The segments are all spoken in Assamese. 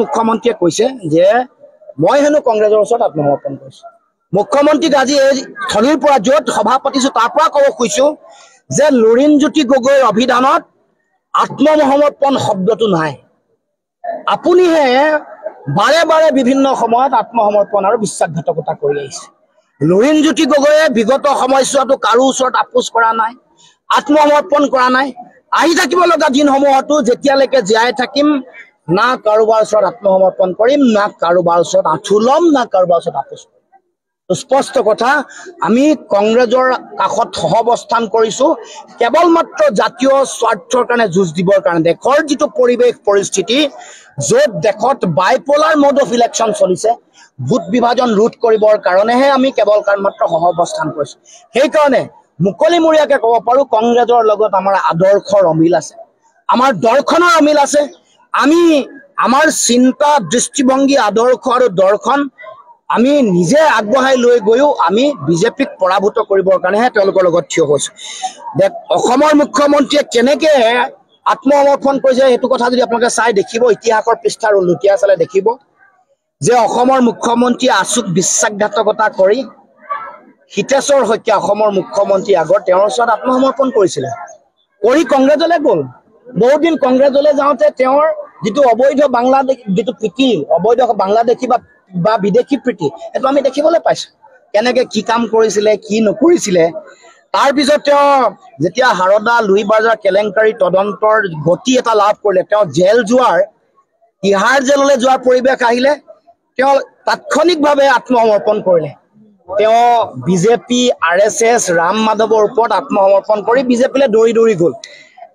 মুখ্যমন্ত্ৰীয়ে কৈছে যে মই হেনো কংগ্ৰেছৰ ওচৰত আত্মসমৰ্পণ কৰিছো। মুখ্যমন্ত্ৰীক আজি এই থলীৰ পৰা য'ত সভা পাতিছো তাৰ পৰা ক'ব খুজিছো যে লুৰিণজ্যোতি গগৈৰ অভিধানত আত্মসমৰ্পণ শব্দটো নাই। আপুনিহে বাৰে বাৰে বিভিন্ন সময়ত আত্মসমৰ্পণ আৰু বিশ্বাসঘাতকতা কৰি আহিছে। লুৰিণজ্যোতি গগৈয়ে বিগত সময়ছোৱাতো কাৰো ওচৰত আপোচ কৰা নাই, আত্মসমৰ্পণ কৰা নাই। আহি থাকিব লগা দিনসমূহতো যেতিয়ালৈকে জীয়াই থাকিম না কাৰোবাৰ ওচৰত আত্মসমৰ্পণ কৰিম, না কাৰোবাৰ ওচৰত আঁঠু ল'ম, না কাৰোবাৰ ওচৰত আপোচ কৰিম। স্পষ্ট কথা, আমি কংগ্ৰেছৰ কাষত সহাৱস্থান কৰিছো কেৱল মাত্ৰ জাতীয় স্বাৰ্থৰ কাৰণে যুঁজ দিবৰ কাৰণে। দেশৰ যিটো পৰিৱেশ পৰিস্থিতি, য'ত দেশত বাইপলাৰ মোড অফ ইলেকশ্যন চলিছে, ভোট বিভাজন ৰোধ কৰিবৰ কাৰণেহে আমি কেৱল মাত্ৰ সহাৱস্থান কৰিছো। সেইকাৰণে মুকলিমূৰীয়াকে ক'ব পাৰো কংগ্ৰেছৰ লগত আমাৰ আদৰ্শৰ অমিল আছে, আমাৰ দৰ্শনৰ অমিল আছে। আমি আমাৰ চিন্তা, দৃষ্টিভংগী, আদৰ্শ আৰু দৰ্শন আমি নিজে আগবঢ়াই লৈ গৈও আমি বিজেপিক পৰাভূত কৰিবৰ কাৰণেহে তেওঁলোকৰ লগত থিয় হৈছো। অসমৰ মুখ্যমন্ত্ৰীয়ে কেনেকে আত্মসমৰ্পণ কৰিছে সেইটো কথা যদি আপোনালোকে চাই দেখিব, ইতিহাসৰ পৃষ্ঠাৰ লুটিয়াই চালে দেখিব যে অসমৰ মুখ্যমন্ত্ৰীয়ে আচুক বিশ্বাসঘাতকতা কৰি হিতেশ্বৰ শইকীয়া অসমৰ মুখ্যমন্ত্ৰী আগৰ তেওঁৰ ওচৰত আত্মসমৰ্পণ কৰিছিলে, কৰি কংগ্ৰেছলৈ গ'ল। বহুদিন কংগ্ৰেছলৈ যাওঁতে তেওঁৰ যিটো অবৈধ বাংলাদেশ যিটো প্ৰীতি, অবৈধ বাংলাদেশী বা বিদেশী প্ৰীতি, সেইটো আমি দেখিবলৈ পাইছো। কেনেকে কি কাম কৰিছিলে, কি নকৰিছিলে। তাৰপিছত তেওঁ যেতিয়া হাৰদা লুই বাজাৰ কেলেংকাৰী তদন্তৰ গতি এটা লাভ কৰিলে, তেওঁ জেল যোৱাৰ, তিহাৰ জেললৈ যোৱাৰ পৰিৱেশ আহিলে, তেওঁ তাৎক্ষণিকভাৱে আত্মসমৰ্পণ কৰিলে। তেওঁ বিজেপি, RSS, ৰাম মাধৱৰ ওপৰত আত্মসমৰ্পণ কৰি বিজেপিলৈ দৌৰি দৌৰি গ'ল।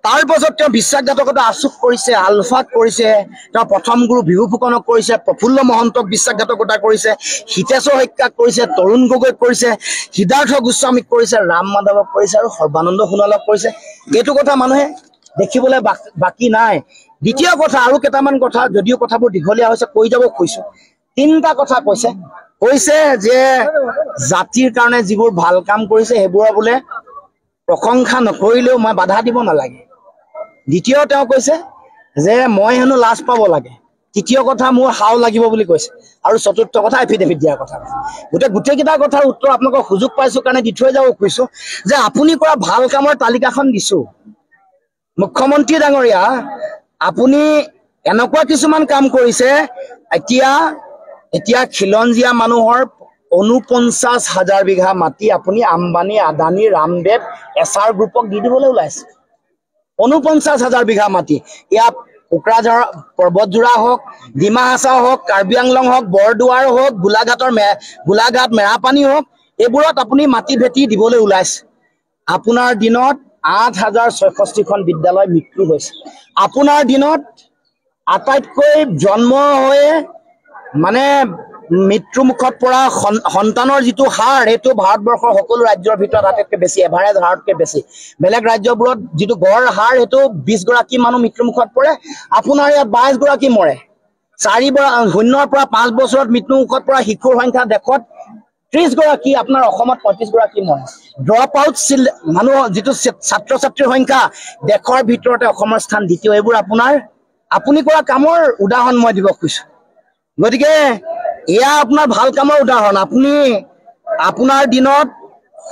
তাৰ পাছত তেওঁ বিশ্বাসঘাতকতা আচুক কৰিছে, আলফাক কৰিছে, তেওঁ প্ৰথম গুৰু বিহু ফুকনক কৰিছে, প্ৰফুল্ল মহন্তক বিশ্বাসঘাতকতা কৰিছে, হিতেশ্বৰ শইকীয়াক কৰিছে, তৰুণ গগৈক কৰিছে, সিদ্ধাৰ্থ গোস্বামীক কৰিছে, ৰাম মাধৱক কৰিছে আৰু সৰ্বানন্দ সোণোৱালক কৰিছে। এইটো কথা মানুহে দেখিবলৈ বাকী নাই। দ্বিতীয় কথা, আৰু কেইটামান কথা, যদিও কথাবোৰ দীঘলীয়া হৈছে কৈ যাব খুজিছো। 3টা কথা কৈছে যে জাতিৰ কাৰণে যিবোৰ ভাল কাম কৰিছে সেইবোৰৰ বোলে প্ৰশংসা নকৰিলেও মই বাধা দিব নালাগে। দ্বিতীয় তেওঁ কৈছে যে মই হেনো লাজ পাব লাগে। তৃতীয় কথা, মোৰ হাও লাগিব বুলি কৈছে। আৰু চতুৰ্থ কথা, এফিডেভিট দিয়াৰ কথা। গোটেইকেইটা কথাৰ উত্তৰ আপোনালোকক সুযোগ পাইছো কাৰণে দি থৈ যাব খুজিছো যে আপুনি কৰা ভাল কামৰ তালিকাখন দিছো। মুখ্যমন্ত্ৰী ডাঙৰীয়া, আপুনি এনেকুৱা কিছুমান কাম কৰিছে, এতিয়া খিলঞ্জীয়া মানুহৰ 49,000 বিঘা মাটি আপুনি আম্বানী, আদানী, ৰামদেৱ, এছাৰ গ্ৰুপক দি দিবলৈ ওলাইছে। 49,000 বিঘা মাটি। ইয়াত কোকৰাঝাৰ পৰ্বতজোৰা হওক, ডিমা হাছাও হওক, কাৰ্বি আংলং হওক, বৰদুৱাৰ হওক, গোলাঘাট মেৰাপানী হওক, এইবোৰত আপুনি মাটি ভেটি দিবলৈ ওলাইছে। আপোনাৰ দিনত 8,066খন বিদ্যালয় মৃত্যু হৈছে। আপোনাৰ দিনত আটাইতকৈ জন্ম হৈয়ে মানে মৃত্যু মুখত পৰা সন্তানৰ যিটো হাৰ, সেইটো ভাৰতবৰ্ষৰ সকলো ৰাজ্যৰ ভিতৰত আটাইতকৈ বেছি, এভাৰেজ হাৰতকৈ বেছি। বেলেগ ৰাজ্যবোৰত যিটো গড় হাৰ, সেইটো 20 গৰাকী মানুহ মৃত্যু মুখত পৰে, আপোনাৰ ইয়াত 22 গৰাকী মৰে। 0 পৰা 5 বছৰত মৃত্যু মুখত পৰা শিশুৰ সংখ্যা দেশত 30 গৰাকী, আপোনাৰ অসমত 35 গৰাকী মৰে। ড্ৰপ আউট মানুহ যিটো ছাত্ৰ ছাত্ৰীৰ সংখ্যা দেশৰ ভিতৰতে অসমৰ স্থান দ্বিতীয়। এইবোৰ আপুনি কৰা কামৰ উদাহৰণ মই দিব খুজিছো। গতিকে এয়া আপোনাৰ ভাল কামৰ উদাহৰণ। আপোনাৰ দিনত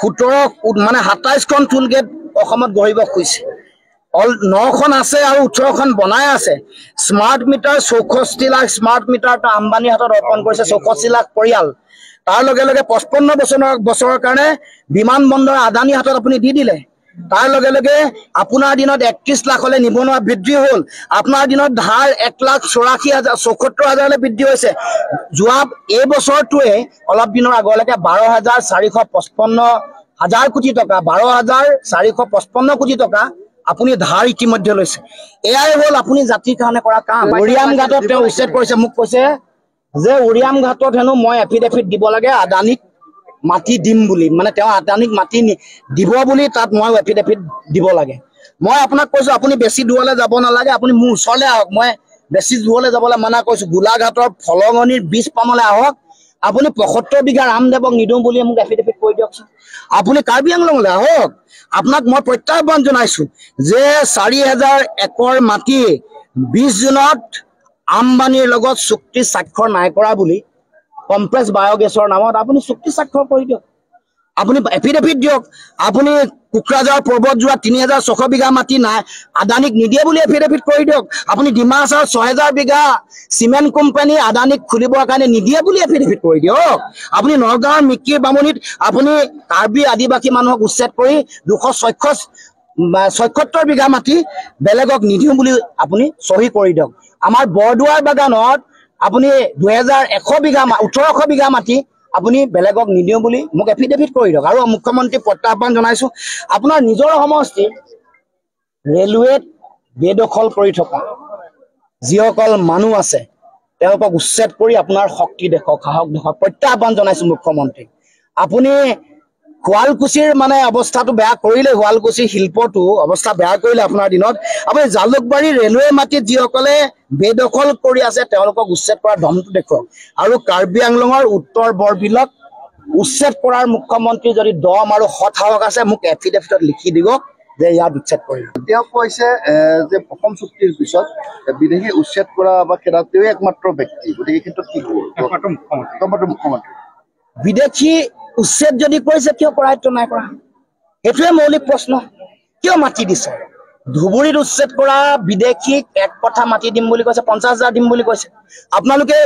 27খন টুল গেট অসমত গঢ়িব খুজিছে, 9খন আছে আৰু 18খন বনাই আছে। Smart meter 64 lakh smart meter আম্বানীৰ হাতত অৰ্পণ কৰিছে, 64 লাখ পৰিয়াল। তাৰ লগে লগে 55 বছৰৰ কাৰণে বিমান বন্দৰ আদানীৰ হাতত আপুনি দি দিলে। তাৰ লগে লগে আপোনাৰ দিনত 31 লাখলৈ নিবনুৱা বৃদ্ধি হ'ল। আপোনাৰ দিনত ধাৰ 1,84,000 বৃদ্ধি হৈছে। যোৱা এই বছৰটোৱে অলপ দিনৰ আগলৈকে 12,455 কোটি টকা, 12,455 কোটি টকা আপুনি ধাৰ ইতিমধ্যে লৈছে। এয়াই হ'ল আপুনি জাতিৰ কাৰণে কৰা কাম। উৰিয়াম ঘাটত তেওঁ উচ্ছেদ কৰিছে, মোক কৈছে যে উৰিয়াম ঘাটত হেনো মই এফিডেভিট দিব লাগে আদানীক মাটি দিম বুলি, মানে তেওঁ আদানীক মাটি দিব বুলি তাত মই এফিডেভিট দিব লাগে। মই আপোনাক কৈছো আপুনি বেছি দূৰলৈ যাব নালাগে, আপুনি মোৰ ওচৰলৈ আহক। মই বেছি দূৰলৈ যাবলৈ মানা কৰিছো। গোলাঘাটৰ ফলঙনিৰ বীজ পামলৈ আহক। আপুনি 75 বিঘা ৰামদেৱক নিদিওঁ বুলি মোক এফিডেভিট কৰি দিয়কচোন। আপুনি কাৰ্বি আংলঙলৈ আহক। আপোনাক মই প্ৰত্যাহ্বান জনাইছো যে 4,000 একৰ মাটি 20 জুনত আম্বানীৰ লগত চুক্তি স্বাক্ষৰ নাই কৰা বুলি কমপ্লেক্স বায়োগেছৰ নামত আপুনি চুক্তি স্বাক্ষৰ কৰি দিয়ক। আপুনি এফিডেভিট দিয়ক। আপুনি কোকৰাঝাৰ পৰ্বতজোৰা ৩,৬০০ বিঘা মাটি নাই আদানীক নিদিয়ে বুলি এফিডেভিট কৰি দিয়ক। আপুনি ডিমাহাছাওৰ ৬,০০০ বিঘা চিমেণ্ট কোম্পানী আদানীক খুলিবৰ কাৰণে নিদিয়ে বুলি এফিডেভিট কৰি দিয়ক। আপুনি নগাঁৱৰ মিকিৰ বামুণীত আপুনি কাৰ্বি আদিবাসী মানুহক উচ্ছেদ কৰি ২৭৬ বিঘা মাটি বেলেগক নিদিওঁ বুলি আপুনি চহী কৰি দিয়ক। আমাৰ বৰদুৱাৰ বাগানত আপুনি ২,১০০ বিঘা ১৮০০ বিঘা মাটি আপুনি বেলেগক নিদিওঁ বুলি মোক এফিডেভিট কৰি দিয়ক। আৰু মুখ্যমন্ত্ৰীক প্ৰত্যাহ্বান জনাইছো, আপোনাৰ নিজৰ সমষ্টি ৰেলৱেত বেদখল কৰি থকা যিসকল মানুহ আছে তেওঁলোকক উচ্ছেদ কৰি আপোনাৰ শক্তি দেখক, সাহস দেখক। প্ৰত্যাহ্বান জনাইছো মুখ্যমন্ত্ৰীক। আপুনি শুৱালকুছিৰ মানে অৱস্থাটো বেয়া কৰিলে, শুৱালকুছিৰ শিল্পটো অৱস্থা বেয়া কৰিলে আপোনাৰ দিনত। আপুনি জালুকবাৰী ৰেলৱে মাটিত যিসকলে বেদখল কৰি আছে তেওঁলোকক উচ্ছেদ কৰাৰ ধমটো দেখুৱাওক। আৰু কাৰ্বি আংলঙৰ উত্তৰ বৰবিলক উচ্ছেদ কৰাৰ মুখ্যমন্ত্ৰী যদি দম আৰু সৎ সাহস আছে মোক এফিডেভিটত লিখি দিব যে ইয়াত উচ্ছেদ কৰিব। তেওঁ কৈছে যে অসম চুক্তিৰ পিছত বিদেশী উচ্ছেদ কৰা বা খেদা তেওঁ একমাত্ৰ ব্যক্তি, গতিকে এই ক্ষেত্ৰত কি ক'ব? মুখ্যমন্ত্ৰী বিদেশী উচ্ছেদ যদি কৰিছে কিয় কৰায়ত্ব নাই কৰা? সেইটোৱে মৌলিক প্ৰশ্ন। কিয় মাটি দিছে? ধুবুৰীত উচ্ছেদ কৰা বিদেশীক ১ কঠা মাটি দিম বুলি কৈছে, ৫০,০০০ দিম বুলি কৈছে। আপোনালোকে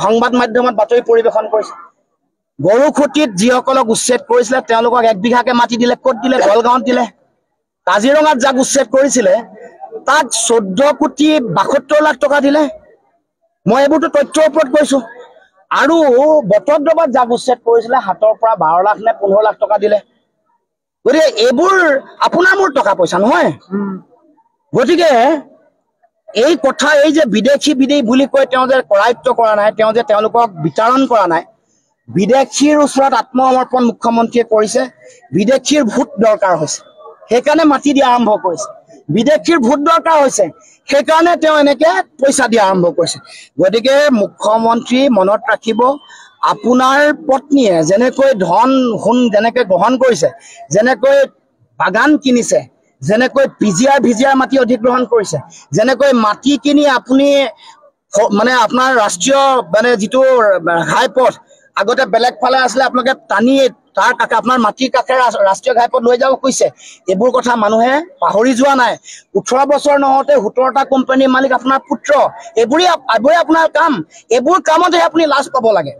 সংবাদ মাধ্যমত বাতৰি পৰিৱেশন কৰিছে। গৰুখুটিত যিসকলক উচ্ছেদ কৰিছিলে তেওঁলোকক ১ বিঘাকে মাটি দিলে। ক'ত দিলে? গলগাঁৱত দিলে। কাজিৰঙাত যাক উচ্ছেদ কৰিছিলে তাক ১৪,৭২,০০,০০০ টকা দিলে। মই এইবোৰতো তথ্যৰ ওপৰত কৈছো। আৰু বটদ্ৰৱাত যাক উচ্ছেদ কৰিছিলে ৭ৰ পৰা ১২ লাখ নে ১৫ লাখ টকা দিলে। গতিকে এইবোৰ আপোনাৰ মোৰ টকা পইচা নহয়। গতিকে এই কথা, এই যে বিদেশী বুলি কৈ তেওঁ যে কৰায়ত্ব কৰা নাই, তেওঁ যে তেওঁলোকক বিতৰণ কৰা নাই, বিদেশীৰ ওচৰত আত্মসমৰ্পণ মুখ্যমন্ত্ৰীয়ে কৰিছে। বিদেশীৰ ভোট দৰকাৰ হৈছে সেইকাৰণে মাটি দিয়া আৰম্ভ কৰিছে। বিদেশীৰ ভোট দৰকাৰ হৈছে সেইকাৰণে তেওঁ এনেকে পইচা দিয়া আৰম্ভ কৰিছে। গতিকে মুখ্যমন্ত্ৰী মনত ৰাখিব, আপোনাৰ পত্নীয়ে যেনেকৈ ধন সোণ যেনেকৈ গ্ৰহণ কৰিছে, যেনেকৈ বাগান কিনিছে, যেনেকৈ ভিজিয়াৰ মাটি অধিগ্ৰহণ কৰিছে, যেনেকৈ মাটি কিনি আপুনি মানে আপোনাৰ ৰাষ্ট্ৰীয় মানে যিটো ঘাইপথ আগতে বেলেগ ফালে আছিলে আপোনালোকে টানি তাৰ কাষে আপোনাৰ মাটিৰ কাষেৰে ৰাষ্ট্ৰীয় ঘাইপথ লৈ যাব খুজিছে। এইবোৰ কথা মানুহে পাহৰি যোৱা নাই। ১৮ বছৰ নহওঁতে ১৭টা কোম্পানীৰ মালিক আপোনাৰ পুত্ৰ। এইবোৰেই আপোনাৰ কাম। এইবোৰ কামতহে আপুনি লাজ পাব লাগে।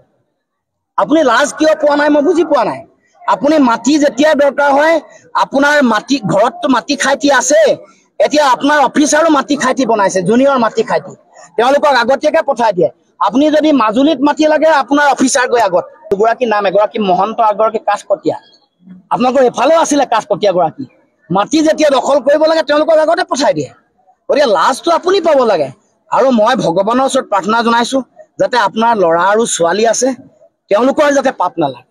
আপুনি লাজ কিয় পোৱা নাই মই বুজি পোৱা নাই। আপুনি মাটি যেতিয়া দৰকাৰ হয়, আপোনাৰ মাটি ঘৰততো মাটি খাইটি আছে, এতিয়া আপোনাৰ অফিচাৰো মাটি খাইটি বনাইছে, জুনিয়ৰ মাটি খাইটি, তেওঁলোকক আগতীয়াকে পঠাই দিয়ে। আপুনি যদি মাজুলীত মাটি লাগে আপোনাৰ অফিচাৰ গৈ আগত, দুগৰাকী নাম, এগৰাকী মহন্ত, এগৰাকী কাঠকটীয়া। আপোনালোকৰ এফালেও আছিলে কাঠকটীয়া গৰাকী। মাটি যেতিয়া দখল কৰিব লাগে তেওঁলোকক আগতে পঠাই দিয়ে। গতিকে লাজটো আপুনি পাব লাগে। আৰু মই ভগৱানৰ ওচৰত প্ৰাৰ্থনা জনাইছো যাতে আপোনাৰ ল'ৰা আৰু ছোৱালী আছে তেওঁলোকৰ যাতে পাপ নালাগে।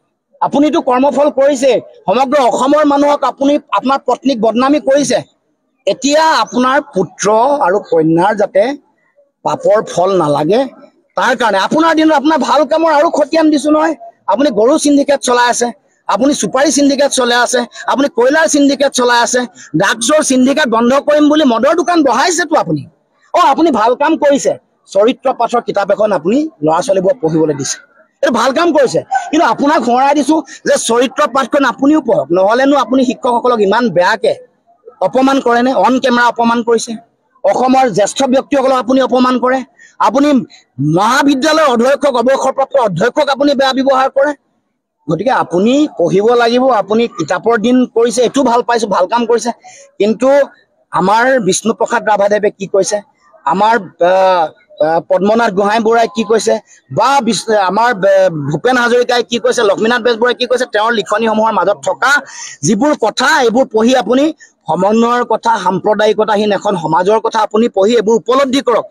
আপুনিতো কৰ্মফল কৰিছে, সমগ্ৰ অসমৰ মানুহক আপুনি আপোনাৰ পত্নীক বদনামী কৰিছে। এতিয়া আপোনাৰ পুত্ৰ আৰু কন্যাৰ যাতে পাপৰ ফল নালাগে তাৰ কাৰণে আপোনাৰ দিনত আপোনাৰ ভাল কামৰ আৰু খতিয়ান দিছো নহয়। আপুনি গৰু চিণ্ডিকেট চলাই আছে, আপুনি চুপাৰী চিণ্ডিকেট চলাই আছে, আপুনি কয়লাৰ চিণ্ডিকেট চলাই আছে, ড্ৰাগছৰ চিণ্ডিকেট বন্ধ কৰিম বুলি মদৰ দোকান বহাইছেতো আপুনি। আপুনি ভাল কাম কৰিছে। চৰিত্ৰ পাঠৰ কিতাপ এখন আপুনি ল'ৰা ছোৱালীবোৰক পঢ়িবলৈ দিছে, এইটো ভাল কাম কৰিছে। কিন্তু আপোনাক সোঁৱৰাই দিছো যে চৰিত্ৰ পাঠখন আপুনিও পঢ়ক, নহলেনো আপুনি শিক্ষকসকলক ইমান বেয়াকে অপমান কৰেনে? অন কেমেৰা অপমান কৰিছে। অসমৰ জ্যেষ্ঠ ব্যক্তিসকলক আপুনি অপমান কৰে। আপুনি মহাবিদ্যালয়ৰ অধ্যক্ষক, অৱসৰপ্ৰাপ্ত অধ্যক্ষক আপুনি বেয়া ব্যৱহাৰ কৰে। গতিকে আপুনি পঢ়িব লাগিব। আপুনি কিতাপৰ দিন কৰিছে, এইটো ভাল পাইছো, ভাল কাম কৰিছে। কিন্তু আমাৰ বিষ্ণুপ্ৰসাদ ৰাভাদেৱে কি কৈছে, আমাৰ পদ্মনাথ গোহাঁই বৰাই কি কৈছে, বা আমাৰ ভূপেন হাজৰিকাই কি কৈছে, লক্ষ্মীনাথ বেজবৰুৱাই কি কৈছে, তেওঁৰ লিখনিসমূহৰ মাজত থকা যিবোৰ কথা, এইবোৰ পঢ়ি আপুনি সমন্বয়ৰ কথা, সাম্প্ৰদায়িকতাহীন এখন সমাজৰ কথা আপুনি পঢ়ি এইবোৰ উপলব্ধি কৰক।